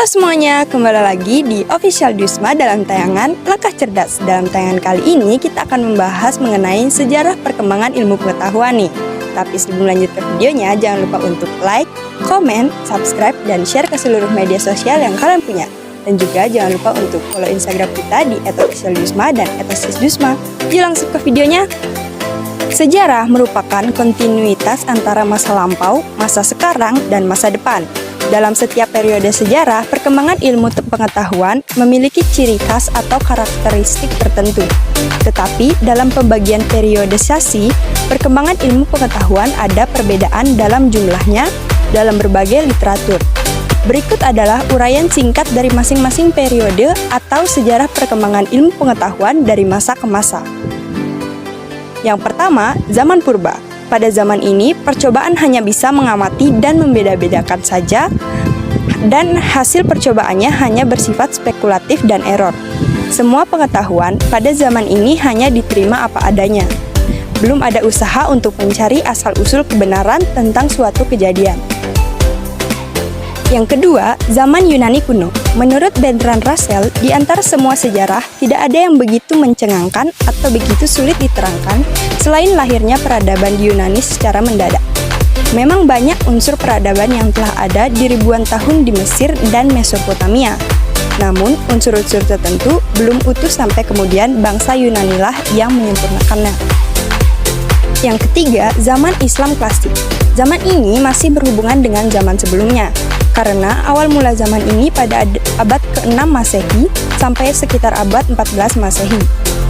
semuanya, kembali lagi di Official Dusma dalam tayangan Langkah Cerdas. Dalam tayangan kali ini kita akan membahas mengenai sejarah perkembangan ilmu pengetahuan nih. Tapi sebelum lanjut ke videonya, jangan lupa untuk like, komen, subscribe, dan share ke seluruh media sosial yang kalian punya. Dan juga jangan lupa untuk follow Instagram kita di @officialdusma dan @sisdusma. Yuk langsung ke videonya. Sejarah merupakan kontinuitas antara masa lampau, masa sekarang, dan masa depan. Dalam setiap periode sejarah, perkembangan ilmu pengetahuan memiliki ciri khas atau karakteristik tertentu. Tetapi, dalam pembagian periodisasi, perkembangan ilmu pengetahuan ada perbedaan dalam jumlahnya dalam berbagai literatur. Berikut adalah uraian singkat dari masing-masing periode atau sejarah perkembangan ilmu pengetahuan dari masa ke masa. Yang pertama, zaman purba. Pada zaman ini, percobaan hanya bisa mengamati dan membeda-bedakan saja, dan hasil percobaannya hanya bersifat spekulatif dan error. Semua pengetahuan pada zaman ini hanya diterima apa adanya. Belum ada usaha untuk mencari asal-usul kebenaran tentang suatu kejadian. Yang kedua, zaman Yunani kuno. Menurut Bertrand Russell, di antara semua sejarah, tidak ada yang begitu mencengangkan atau begitu sulit diterangkan selain lahirnya peradaban di Yunani secara mendadak. Memang banyak unsur peradaban yang telah ada di ribuan tahun di Mesir dan Mesopotamia. Namun, unsur-unsur tertentu belum utuh sampai kemudian bangsa Yunanilah yang menyempurnakannya. Yang ketiga, zaman Islam klasik. Zaman ini masih berhubungan dengan zaman sebelumnya, karena awal mula zaman ini pada abad ke-6 Masehi sampai sekitar abad 14 Masehi.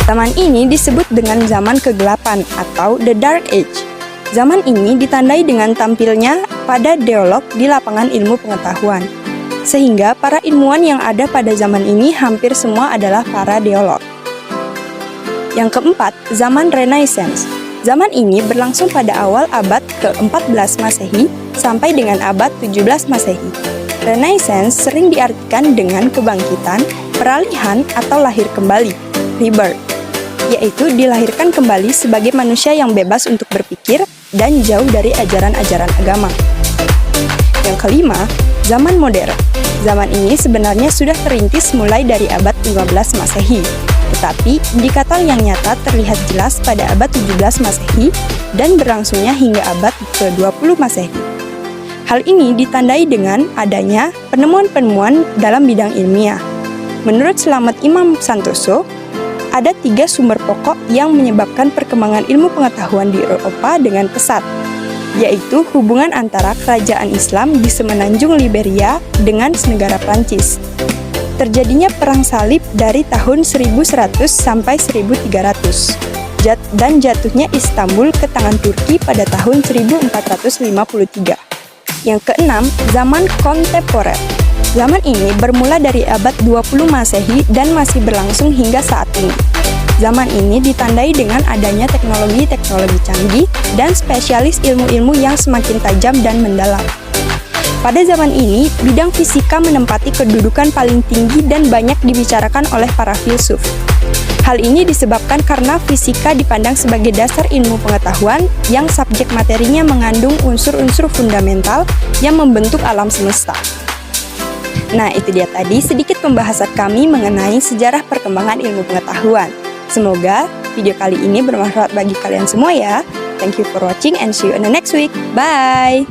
Zaman ini disebut dengan zaman ke-8 atau The Dark Age. Zaman ini ditandai dengan tampilnya pada dialog di lapangan ilmu pengetahuan, sehingga para ilmuwan yang ada pada zaman ini hampir semua adalah para dialog. Yang keempat, zaman Renaissance. Zaman ini berlangsung pada awal abad ke-14 Masehi sampai dengan abad 17 Masehi. Renaissance sering diartikan dengan kebangkitan, peralihan, atau lahir kembali, rebirth, yaitu dilahirkan kembali sebagai manusia yang bebas untuk berpikir dan jauh dari ajaran-ajaran agama. Yang kelima, zaman modern. Zaman ini sebenarnya sudah terintis mulai dari abad 15 Masehi. Tetapi, indikator yang nyata terlihat jelas pada abad 17 Masehi dan berlangsungnya hingga abad ke-20 Masehi. Hal ini ditandai dengan adanya penemuan-penemuan dalam bidang ilmiah. Menurut Slamet Imam Santoso, ada 3 sumber pokok yang menyebabkan perkembangan ilmu pengetahuan di Eropa dengan pesat, yaitu hubungan antara kerajaan Islam di semenanjung Liberia dengan negara Prancis. Terjadinya perang salib dari tahun 1100 sampai 1300 dan jatuhnya Istanbul ke tangan Turki pada tahun 1453. Yang keenam, zaman kontemporer. Zaman ini bermula dari abad 20 Masehi dan masih berlangsung hingga saat ini. Zaman ini ditandai dengan adanya teknologi-teknologi canggih dan spesialis ilmu-ilmu yang semakin tajam dan mendalam. Pada zaman ini, bidang fisika menempati kedudukan paling tinggi dan banyak dibicarakan oleh para filsuf. Hal ini disebabkan karena fisika dipandang sebagai dasar ilmu pengetahuan yang subjek materinya mengandung unsur-unsur fundamental yang membentuk alam semesta. Nah, itu dia tadi sedikit pembahasan kami mengenai sejarah perkembangan ilmu pengetahuan. Semoga video kali ini bermanfaat bagi kalian semua ya. Thank you for watching and see you in the next week. Bye!